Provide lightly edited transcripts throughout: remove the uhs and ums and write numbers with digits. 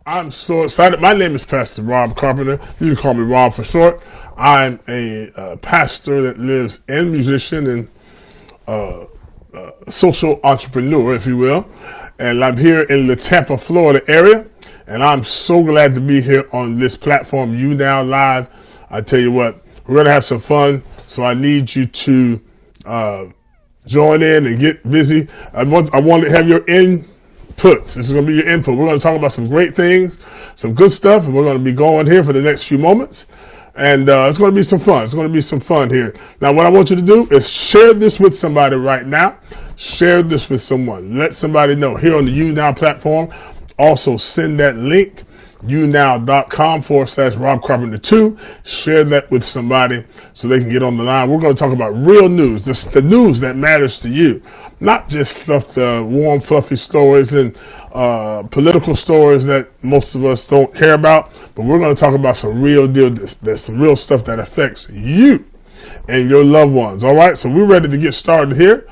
I'm so excited. My name is Pastor Rob Carpenter. You can call me Rob for short. I'm a pastor that lives and musician and social entrepreneur, if you will. And I'm here in the Tampa, Florida area. And I'm so glad to be here on this platform, You Now Live. I tell you what, we're going to have some fun. So I need you to join in and get busy. I want to have your inputs. This is going to be your input. We're going to talk about some great things, some good stuff, and we're going to be going here for the next few moments. And it's going to be some fun. It's going to be some fun here. Now, what I want you to do is share this with somebody right now. Share this with someone. Let somebody know here on the You Now platform. Also, send that link, younow.com/Rob Carpenter II. Share that with somebody so they can get on the line. We're going to talk about real news, the news that matters to you. Not just stuff, the warm, fluffy stories and political stories that most of us don't care about, but we're going to talk about some real deal. There's some real stuff that affects you and your loved ones. All right, so we're ready to get started here.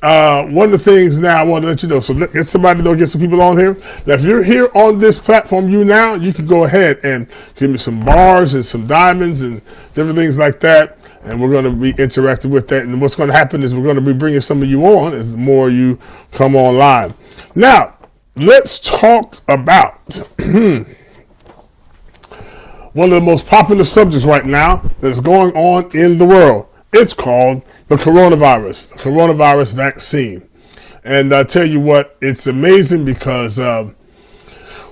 One of the things now I want to let you know, so get somebody to get some people on here. Now, if you're here on this platform, You Now, you can go ahead and give me some bars and some diamonds and different things like that. And we're going to be interacting with that. And what's going to happen is we're going to be bringing some of you on as the more you come online. Now, let's talk about one of the most popular subjects right now that's going on in the world. It's called the coronavirus vaccine. And I tell you what, it's amazing because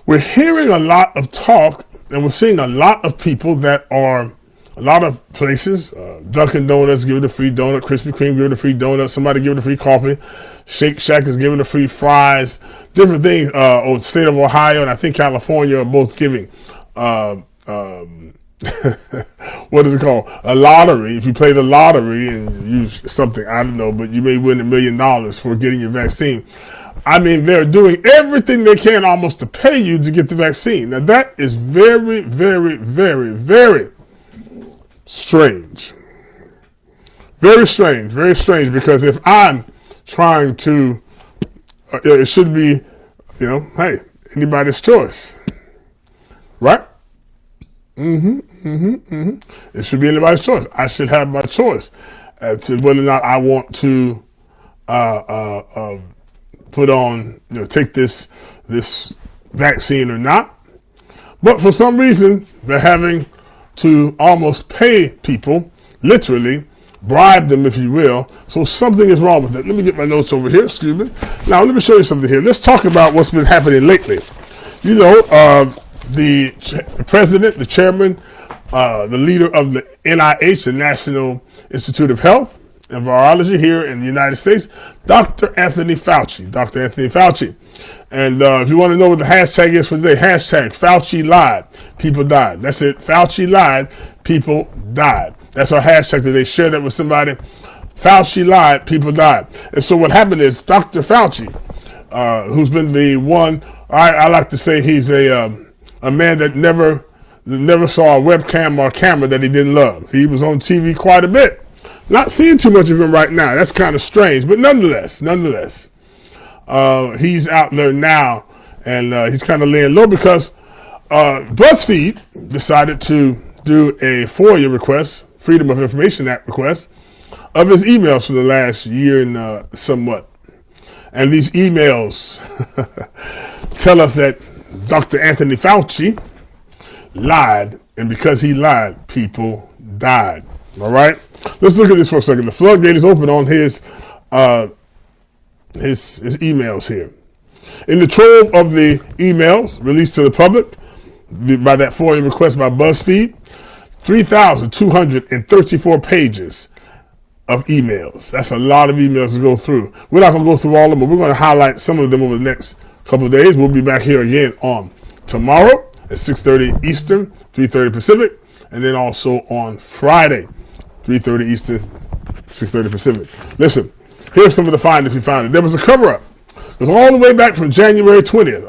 we're hearing a lot of talk and we're seeing a lot of people that are a lot of places, Dunkin' Donuts giving a free donut, Krispy Kreme giving a free donut, somebody giving a free coffee, Shake Shack is giving a free fries, different things. The state of Ohio and I think California are both giving, what is it called? A lottery. If you play the lottery and use something, I don't know, but you may win $1 million for getting your vaccine. I mean, they're doing everything they can almost to pay you to get the vaccine. Now that is very, very, very, very strange. Very strange, because if I'm trying to, it should be, hey, anybody's choice, right? It should be anybody's choice. I should have my choice as to whether or not I want to put on, take this vaccine or not. But for some reason, they're having to almost pay people, literally bribe them, if you will. So something is wrong with it. Let me get my notes over here. Excuse me. Now let me show you something here. Let's talk about what's been happening lately. The president, the chairman, the leader of the NIH, the National Institute of Health and Virology here in the United States, Dr. Anthony Fauci. And if you want to know what the hashtag is for today, hashtag Fauci lied, people died. That's it. Fauci lied, people died. That's our hashtag today. Share that with somebody. Fauci lied, people died. And so what happened is Dr. Fauci, who's been the one, I like to say he's a man that never saw a webcam or a camera that he didn't love. He was on TV quite a bit. Not seeing too much of him right now. That's kind of strange, but nonetheless, he's out there now, and he's kind of laying low because BuzzFeed decided to do a FOIA request, Freedom of Information Act request, of his emails from the last year and somewhat. And these emails tell us that Dr. Anthony Fauci lied, and because he lied, people died. All right? Let's look at this for a second. The floodgate is open on his emails here. In the trove of the emails released to the public by that FOIA request by BuzzFeed, 3,234 pages of emails. That's a lot of emails to go through. We're not going to go through all of them, but we're going to highlight some of them over the next couple of days. We'll be back here again on tomorrow at 6:30 Eastern, 3:30 Pacific, and then also on Friday, 3:30 Eastern, 6:30 Pacific. Listen, here's some of the findings we found. There was a cover-up. It was all the way back from January 20th,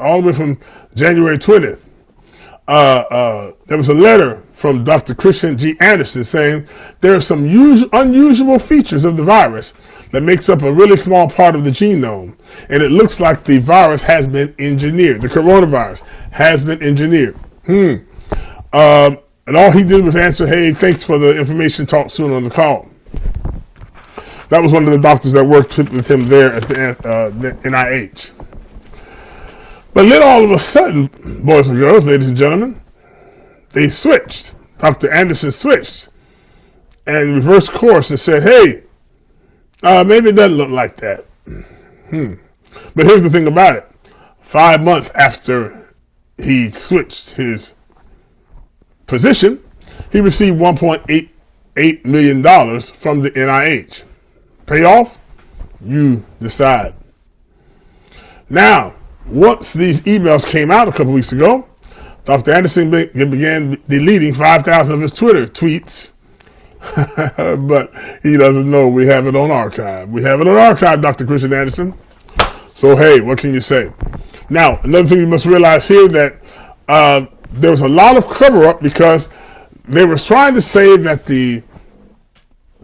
there was a letter from Dr. Christian G. Anderson saying there are some unusual features of the virus that makes up a really small part of the genome, and it looks like the virus has been engineered. The coronavirus has been engineered. And all he did was answer, "Hey, thanks for the information. Talk soon on the call." That was one of the doctors that worked with him there at the NIH. But then all of a sudden, boys and girls, ladies and gentlemen, they switched. Dr. Anderson switched and reversed course and said, "Hey, maybe it doesn't look like that." But here's the thing about it. 5 months after he switched his position, he received $1.88 million from the NIH. Payoff? You decide. Now, once these emails came out a couple weeks ago, Dr. Anderson began deleting 5,000 of his Twitter tweets. But he doesn't know we have it on archive. We have it on archive, Dr. Christian Anderson. So, hey, what can you say? Now, another thing you must realize here that there was a lot of cover-up because they were trying to say that the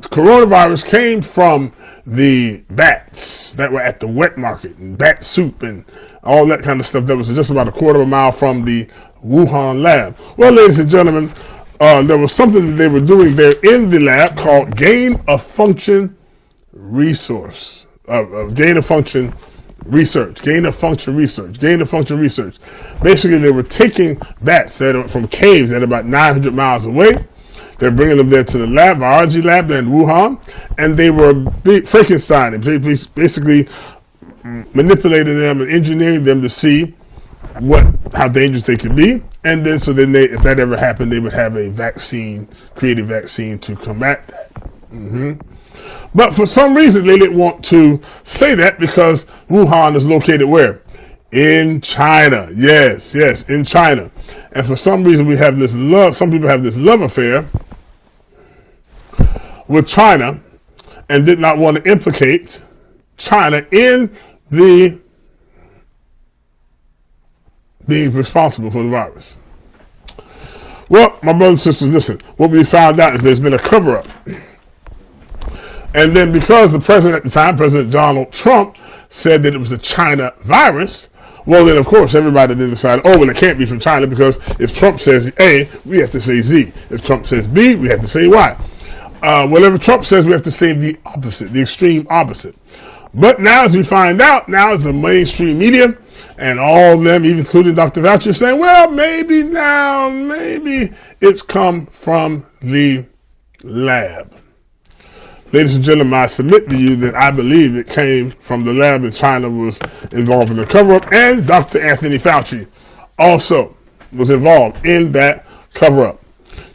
coronavirus came from the bats that were at the wet market and bat soup and all that kind of stuff that was just about a quarter of a mile from the Wuhan lab. Well, ladies and gentlemen, there was something that they were doing there in the lab called gain of function research. Basically, they were taking bats that are from caves that are about 900 miles away. They're bringing them there to the lab, biology lab there in Wuhan, and they were Frankenstein, basically manipulating them and engineering them to see how dangerous they could be. And then, if that ever happened, they would have a vaccine, create a vaccine to combat that. But for some reason, they didn't want to say that because Wuhan is located where? In China. Yes, in China. And for some reason, some people have this love affair with China and did not want to implicate China in the being responsible for the virus. Well, my brothers and sisters, listen, what we found out is there's been a cover-up. And then because the president at the time, President Donald Trump, said that it was a China virus, well then of course everybody then decided, oh well it can't be from China because if Trump says A, we have to say Z. If Trump says B, we have to say Y. Whatever Trump says, we have to say the opposite, the extreme opposite. But now as we find out, now as the mainstream media and all of them, even including Dr. Fauci, are saying, well maybe it's come from the lab. Ladies and gentlemen, I submit to you that I believe it came from the lab and China was involved in the cover-up, and Dr. Anthony Fauci also was involved in that cover-up.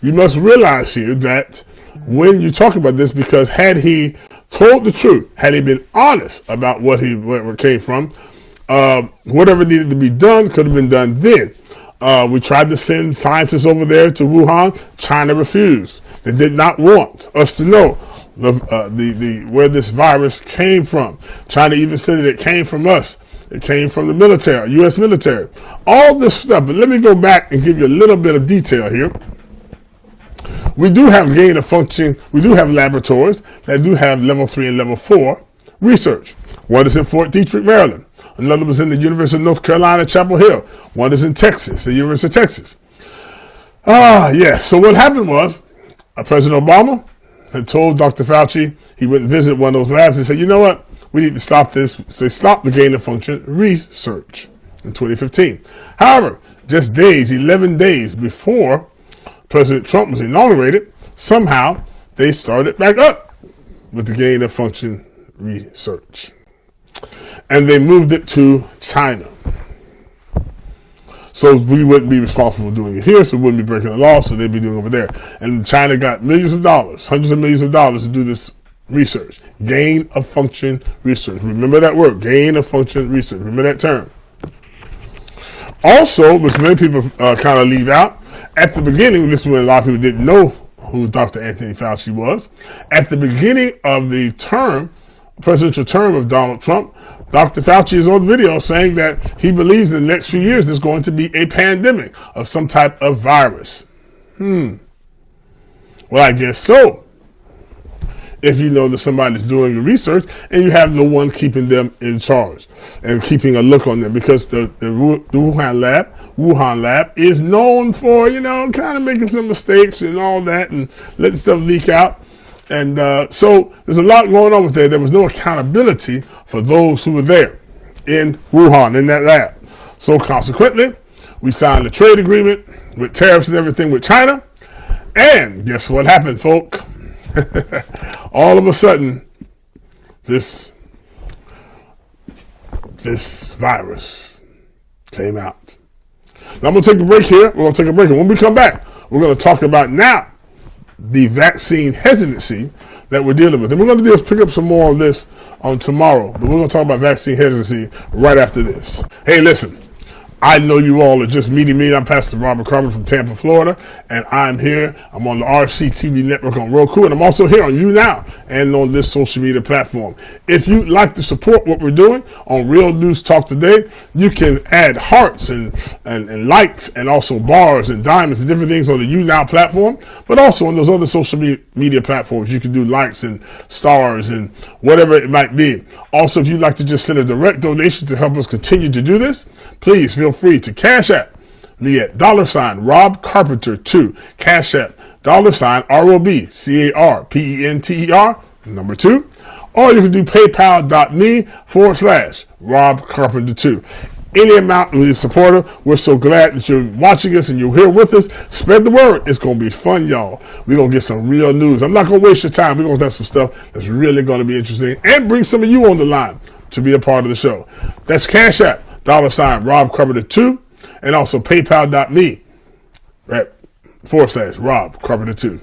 You must realize here that when you talk about this, because had he told the truth, had he been honest about where it came from, whatever needed to be done could have been done then. We tried to send scientists over there to Wuhan. China refused. They did not want us to know where this virus came from. China even said that it came from us. It came from the military, U.S. military. All this stuff. But let me go back and give you a little bit of detail here. We do have gain of function. We do have laboratories that do have level 3 and level 4 research. One is in Fort Detrick, Maryland. Another was in the University of North Carolina, Chapel Hill. One is in Texas, the University of Texas. Yes. So what happened was, President Obama had told Dr. Fauci, he went and visited one of those labs and said, you know what, we need to stop this. So they stopped the gain of function research in 2015. However, just 11 days before President Trump was inaugurated, somehow they started back up with the gain of function research. And they moved it to China. So we wouldn't be responsible for doing it here, so we wouldn't be breaking the law, so they'd be doing it over there. And China got millions of dollars, hundreds of millions of dollars to do this research. Gain of function research. Remember that word, gain of function research. Remember that term. Also, which many people kind of leave out, at the beginning, this is when a lot of people didn't know who Dr. Anthony Fauci was. At the beginning of the term, presidential term of Donald Trump, Dr. Fauci is on video saying that he believes in the next few years there's going to be a pandemic of some type of virus. Well, I guess so. If you know that somebody's doing the research and you have no one keeping them in charge and keeping a look on them, because the Wuhan lab is known for, kind of making some mistakes and all that and letting stuff leak out. And so there's a lot going on with there. There was no accountability for those who were there in Wuhan, in that lab. So consequently, we signed a trade agreement with tariffs and everything with China. And guess what happened, folk? All of a sudden, this virus came out. Now I'm going to take a break here. We're going to take a break. And when we come back, we're going to talk about now the vaccine hesitancy that we're dealing with. And we're going to do is pick up some more of this on tomorrow. But we're going to talk about vaccine hesitancy right after this. Hey, listen. I know you all are just meeting me. I'm Pastor Robert Carpenter from Tampa, Florida, and I'm here. I'm on the RC TV network on Roku, and I'm also here on YouNow and on this social media platform. If you'd like to support what we're doing on Real News Talk Today, you can add hearts and likes and also bars and diamonds and different things on the YouNow platform, but also on those other social media platforms. You can do likes and stars and whatever it might be. Also, if you'd like to just send a direct donation to help us continue to do this, please feel free to Cash App me at $Rob Carpenter II. Cash App $ROBCARPENTER 2. Or you can do PayPal.me/Rob Carpenter II. Any amount of supporter, we're so glad that you're watching us and you're here with us. Spread the word. It's going to be fun, y'all. We're going to get some real news. I'm not going to waste your time. We're going to have some stuff that's really going to be interesting and bring some of you on the line to be a part of the show. That's Cash App $Rob Carpenter II, and also PayPal.me /Rob Carpenter II.